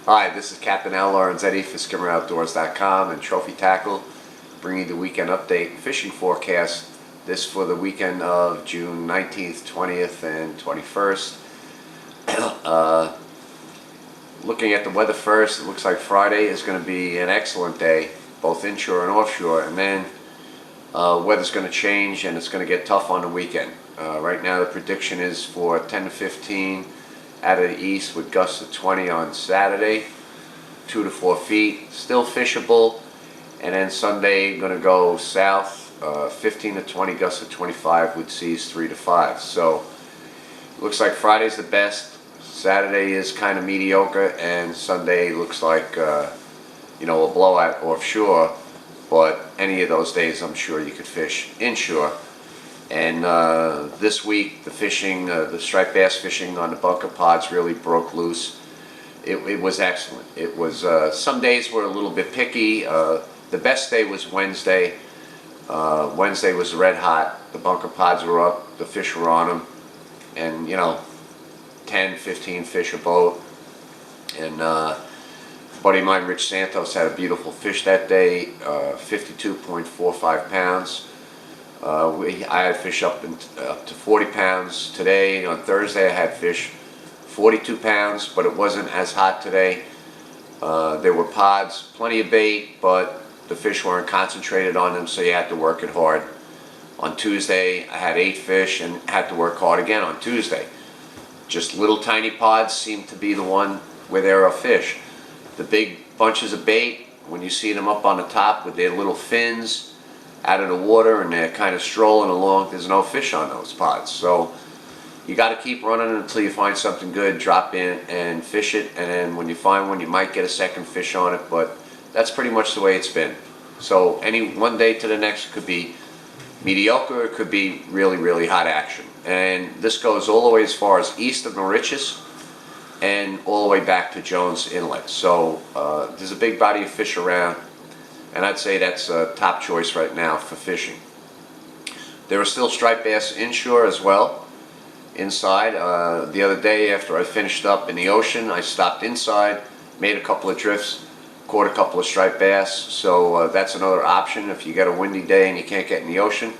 Hi, this is Captain Lorenzetti for skimmeroutdoors.com and Trophy Tackle, bringing the weekend update fishing forecast. This for the weekend of June 19th, 20th, and 21st. Looking at the weather first, it looks like Friday is going to be an excellent day, both inshore and offshore, and then weather's going to change and it's going to get tough on the weekend. Right now the prediction is for 10 to 15 out of the east with gusts of 20 on Saturday, 2 to 4 feet, still fishable, and then Sunday going to go south, 15 to 20 gusts of 25 with seas 3 to 5. So looks like Friday's the best, Saturday is kind of mediocre, and Sunday looks like a blowout offshore. But any of those days I'm sure you could fish inshore. And this week the fishing, the striped bass fishing on the bunker pods really broke loose. It was excellent. It was some days were a little bit picky. The best day was Wednesday. Wednesday was red hot. The bunker pods were up. The fish were on them, and 10, 15 fish a boat. And buddy of mine, Rich Santos, had a beautiful fish that day, 52.45 pounds. I had fish up to 40 pounds today. On Thursday I had fish 42 pounds, but it wasn't as hot today. There were pods, plenty of bait, but the fish weren't concentrated on them, so you had to work it hard. On Tuesday I had 8 fish and had to work hard again on Tuesday. Just little tiny pods seem to be the one where there are fish. The big bunches of bait, when you see them up on the top with their little fins out of the water and they're kind of strolling along, there's no fish on those pods. So you got to keep running until you find something good, drop in and fish it, and then when you find one you might get a second fish on it, but that's pretty much the way it's been. So any one day to the next could be mediocre, it could be really, really hot action. And this goes all the way as far as east of Mauritius and all the way back to Jones Inlet. So there's a big body of fish around, and I'd say that's a top choice right now for fishing. There are still striped bass inshore as well, inside. The other day after I finished up in the ocean, I stopped inside, made a couple of drifts, caught a couple of striped bass. So that's another option. If you get a windy day and you can't get in the ocean,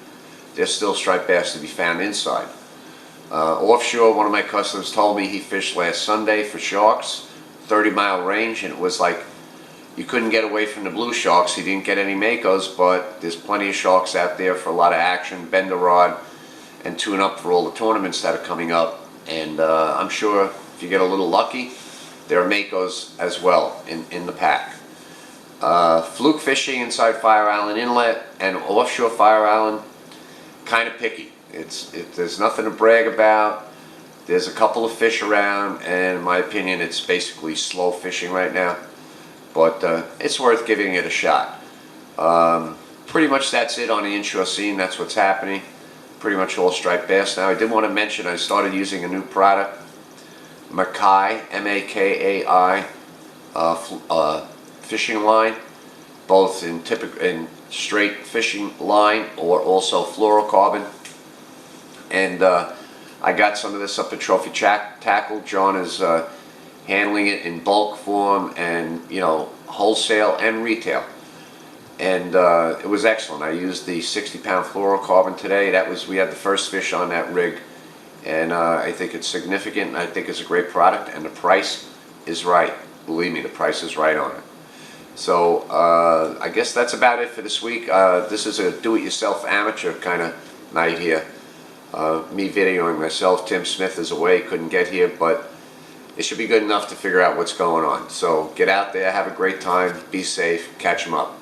there's still striped bass to be found inside. Offshore, one of my customers told me he fished last Sunday for sharks, 30-mile range, and it was like you couldn't get away from the blue sharks. He didn't get any makos, but there's plenty of sharks out there for a lot of action. Bend the rod and tune up for all the tournaments that are coming up. And I'm sure if you get a little lucky, there are makos as well in the pack. Fluke fishing inside Fire Island Inlet and offshore Fire Island, kind of picky. There's nothing to brag about. There's a couple of fish around, and in my opinion it's basically slow fishing right now. But it's worth giving it a shot. Pretty much that's it on the inshore scene. That's what's happening. Pretty much all striped bass now. I did want to mention I started using a new product, Makai, M-A-K-A-I, fishing line, both in straight fishing line or also fluorocarbon. And I got some of this up at Trophy Tackle. John is handling it in bulk form and wholesale and retail, and it was excellent. I used the 60-pound fluorocarbon today. We had the first fish on that rig, and I think it's significant. I think it's a great product, and the price is right. Believe me, the price is right on it. So I guess that's about it for this week. This is a do-it-yourself amateur kind of night here. Me videoing myself. Tim Smith is away, couldn't get here, but it should be good enough to figure out what's going on. So get out there, have a great time, be safe, catch them up.